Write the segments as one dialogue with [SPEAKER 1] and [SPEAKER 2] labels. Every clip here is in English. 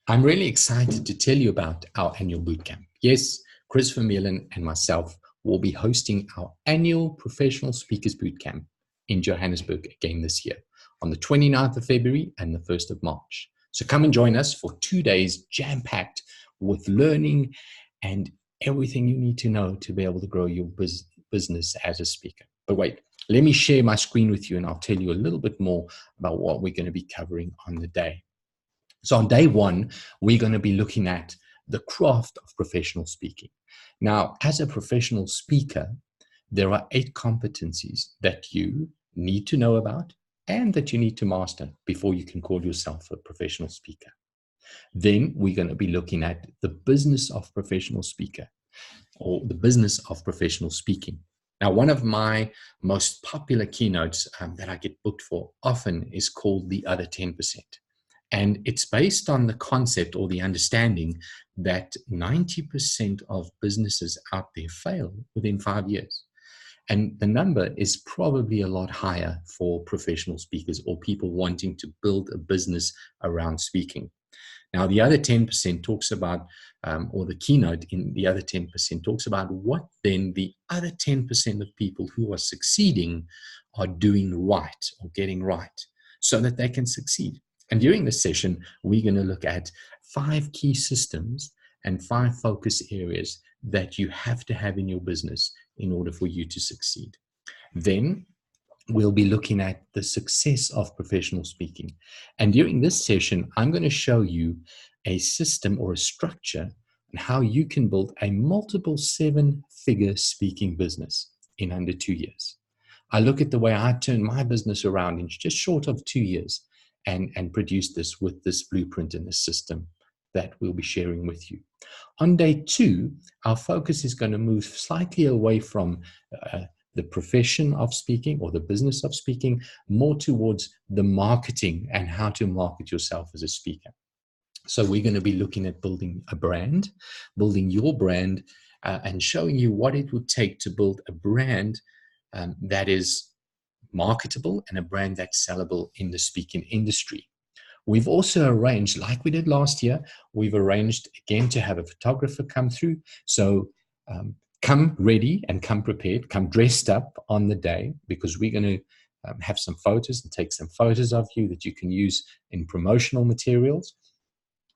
[SPEAKER 1] I'm really excited to tell you about our annual bootcamp. Yes, Chris Vermeulen and myself will be hosting our annual Professional Speakers Bootcamp in Johannesburg again this year on the 29th of February and the 1st of March. So come and join us for 2 days jam-packed with learning and everything you need to know to be able to grow your business as a speaker. But wait, let me share my screen with you and I'll tell you a little bit more about what we're going to be covering on the day. So on day one, we're going to be looking at the craft of professional speaking. Now, as a professional speaker, there are 8 competencies that you need to know about and that you need to master before you can call yourself a professional speaker. Then we're going to be looking at the business of professional speaker or the business of professional speaking. Now, one of my most popular keynotes that I get booked for often is called The Other 10%. And it's based on the concept or the understanding that 90% of businesses out there fail within 5 years. And the number is probably a lot higher for professional speakers or people wanting to build a business around speaking. Now, the other 10% talks about, or the keynote in the other 10% talks about what then the other 10% of people who are succeeding are doing right or getting right so that they can succeed. And during this session, we're going to look at 5 key systems and 5 focus areas that you have to have in your business in order for you to succeed. Then we'll be looking at the success of professional speaking. And during this session, I'm going to show you a system or a structure on how you can build a multiple 7-figure speaking business in under 2 years. I look at the way I turned my business around in just short of 2 years and produce this with this blueprint and this system that we'll be sharing with you. On day 2, our focus is going to move slightly away from the profession of speaking or the business of speaking, more towards the marketing and how to market yourself as a speaker. So we're going to be looking at building a brand, building your brand, and showing you what it would take to build a brand that is marketable and a brand that's sellable in the speaking industry. We've also arranged, like we did last year, we've arranged again to have a photographer come through. So come ready and come prepared, come dressed up on the day, because we're going to have some photos and take some photos of you that you can use in promotional materials.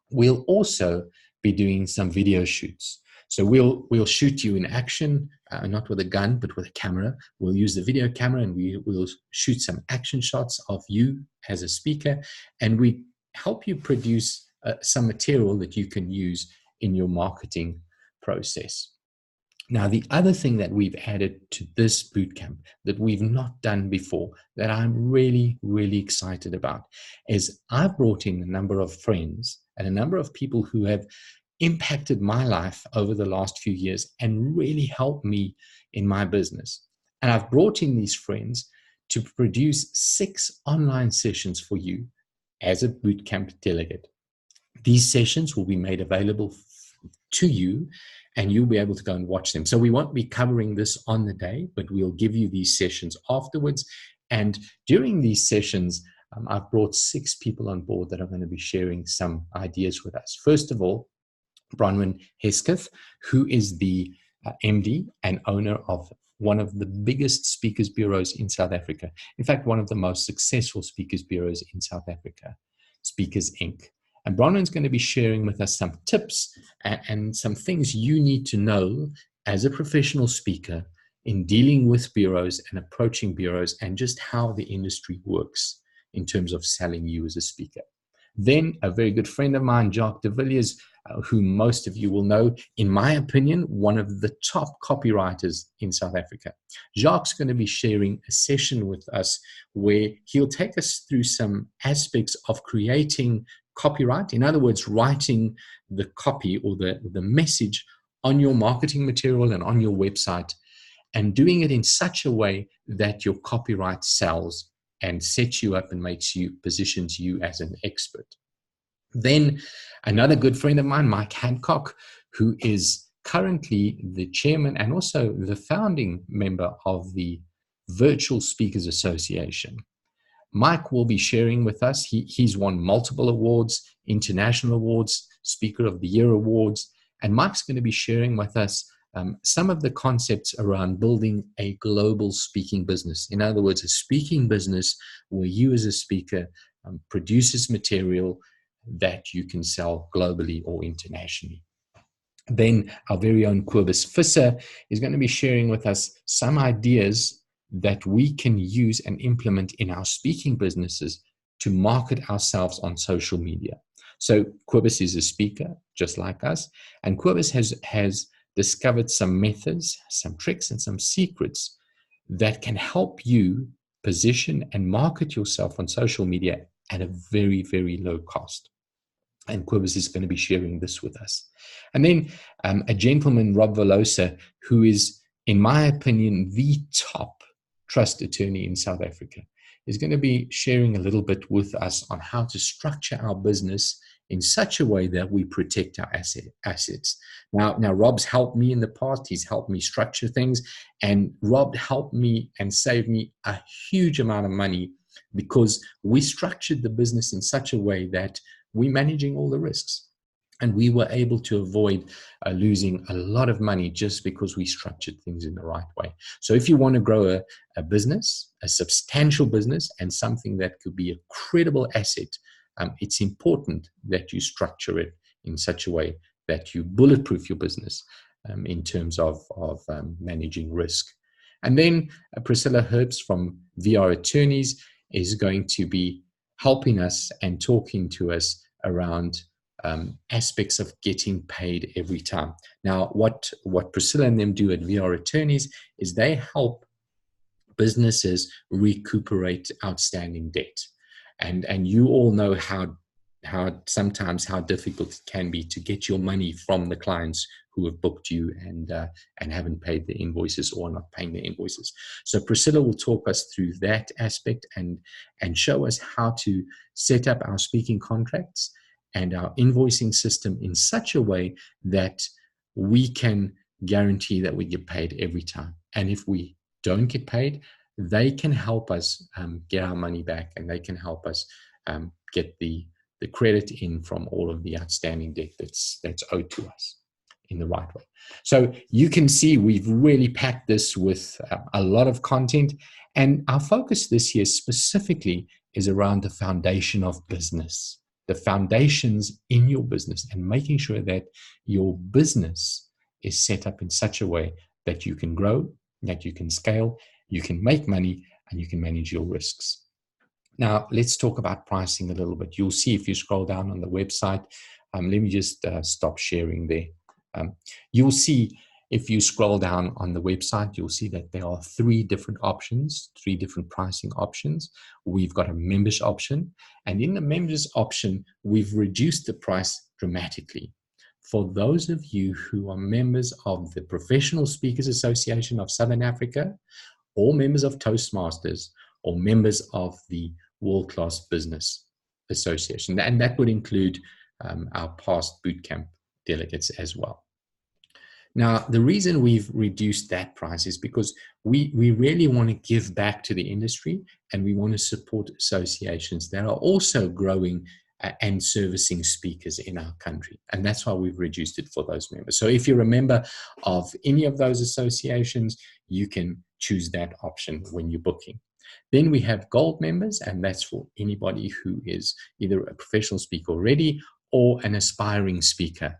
[SPEAKER 1] We'll also be doing some video shoots. So we'll shoot you in action, not with a gun, but with a camera. We'll use the video camera and we'll shoot some action shots of you as a speaker, and we help you produce some material that you can use in your marketing process. Now, the other thing that we've added to this bootcamp that we've not done before, that I'm really, really excited about, is I've brought in a number of friends and a number of people who have impacted my life over the last few years and really helped me in my business. And I've brought in these friends to produce 6 online sessions for you as a bootcamp delegate. These sessions will be made available to you and you'll be able to go and watch them. So we won't be covering this on the day, but we'll give you these sessions afterwards. And during these sessions, I've brought 6 people on board that are going to be sharing some ideas with us. First of all, Bronwyn Hesketh, who is the MD and owner of one of the biggest speakers bureaus in South Africa. In fact, one of the most successful speakers bureaus in South Africa, Speakers Inc. And Bronwyn's going to be sharing with us some tips and some things you need to know as a professional speaker in dealing with bureaus and approaching bureaus and just how the industry works in terms of selling you as a speaker. Then a very good friend of mine, Jacques de Villiers, who most of you will know, in my opinion, one of the top copywriters in South Africa. Jacques is going to be sharing a session with us where he'll take us through some aspects of creating copyright. In other words, writing the copy or the message on your marketing material and on your website, and doing it in such a way that your copyright sells and sets you up and positions you as an expert. Then another good friend of mine, Mike Hancock, who is currently the chairman and also the founding member of the Virtual Speakers Association. Mike will be sharing with us. He's won multiple awards, international awards, Speaker of the Year awards, and Mike's going to be sharing with us some of the concepts around building a global speaking business. In other words, a speaking business where you as a speaker produces material that you can sell globally or internationally. Then our very own Kobus Visser is going to be sharing with us some ideas that we can use and implement in our speaking businesses to market ourselves on social media. So Kobus is a speaker just like us, and Kobus has discovered some methods, some tricks, and some secrets that can help you position and market yourself on social media at a very, very low cost. And Kobus is going to be sharing this with us. And then a gentleman, Rob Velosa, who is, in my opinion, the top trust attorney in South Africa, is going to be sharing a little bit with us on how to structure our business in such a way that we protect our assets. Now, Rob's helped me in the past. He's helped me structure things. And Rob helped me and saved me a huge amount of money because we structured the business in such a way that we're managing all the risks. And we were able to avoid losing a lot of money just because we structured things in the right way. So if you want to grow a business, a substantial business, and something that could be a credible asset, it's important that you structure it in such a way that you bulletproof your business in terms of managing risk. And then Priscilla Herbst from VR Attorneys is going to be helping us and talking to us around aspects of getting paid every time. Now, what Priscilla and them do at VR Attorneys is they help businesses recuperate outstanding debt. And you all know how sometimes how difficult it can be to get your money from the clients who have booked you and haven't paid the invoices or not paying the invoices. So Priscilla will talk us through that aspect and show us how to set up our speaking contracts and our invoicing system in such a way that we can guarantee that we get paid every time. And if we don't get paid, they can help us get our money back, and they can help us get the credit in from all of the outstanding debt that's owed to us in the right way. So you can see we've really packed this with a lot of content, and our focus this year specifically is around the foundation of business, the foundations in your business, and making sure that your business is set up in such a way that you can grow, that you can scale, you can make money, and you can manage your risks. Now, let's talk about pricing a little bit. You'll see if you scroll down on the website, let me just stop sharing there. You'll see if you scroll down on the website, you'll see that there are three different options, three different pricing options. We've got a members option, and in the members option, we've reduced the price dramatically. For those of you who are members of the Professional Speakers Association of Southern Africa, or members of Toastmasters, or members of the World Class Business Association, and that would include our past bootcamp delegates as well. Now, the reason we've reduced that price is because we really want to give back to the industry, and we want to support associations that are also growing and servicing speakers in our country. And that's why we've reduced it for those members. So if you're a member of any of those associations, you can choose that option when you're booking. Then we have gold members, and that's for anybody who is either a professional speaker already or an aspiring speaker.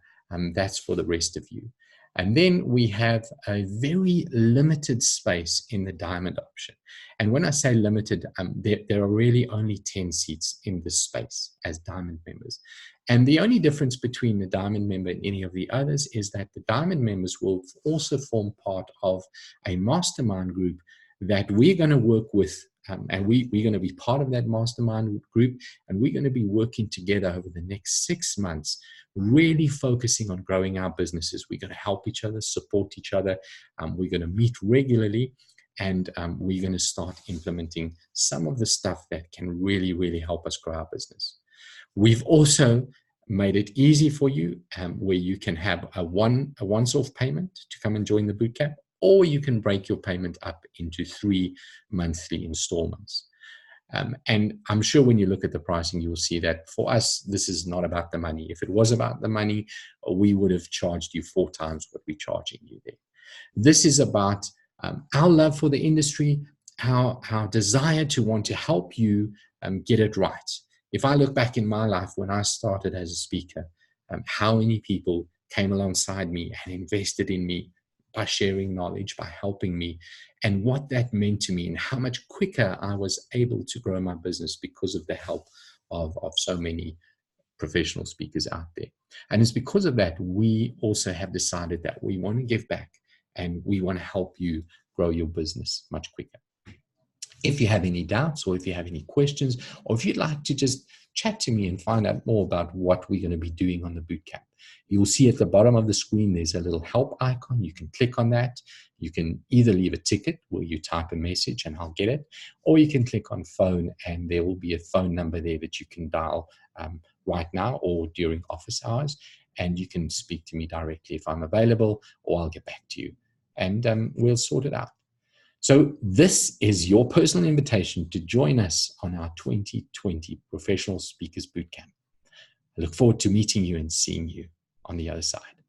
[SPEAKER 1] That's for the rest of you. And then we have a very limited space in the diamond option. And when I say limited, there are really only 10 seats in this space as diamond members. And the only difference between the diamond member and any of the others is that the diamond members will also form part of a mastermind group that we're going to work with. And we're going to be part of that mastermind group, and we're going to be working together over the next 6 months, really focusing on growing our businesses. We're going to help each other, support each other. We're going to meet regularly, and we're going to start implementing some of the stuff that can really, really help us grow our business. We've also made it easy for you where you can have a once-off payment to come and join the bootcamp, or you can break your payment up into 3 monthly installments. And I'm sure when you look at the pricing, you'll see that for us, this is not about the money. If it was about the money, we would have charged you 4 times what we're charging you there. This is about our love for the industry, our desire to want to help you get it right. If I look back in my life when I started as a speaker, how many people came alongside me and invested in me by sharing knowledge, by helping me, and what that meant to me, and how much quicker I was able to grow my business because of the help of so many professional speakers out there. And it's because of that, we also have decided that we want to give back and we want to help you grow your business much quicker. If you have any doubts, or if you have any questions, or if you'd like to just chat to me and find out more about what we're going to be doing on the bootcamp, you'll see at the bottom of the screen there's a little help icon. You can click on that. You can either leave a ticket where you type a message and I'll get it, or you can click on phone and there will be a phone number there that you can dial right now or during office hours, and you can speak to me directly if I'm available, or I'll get back to you and we'll sort it out. So this is your personal invitation to join us on our 2020 Professional Speakers Bootcamp. I look forward to meeting you and seeing you on the other side.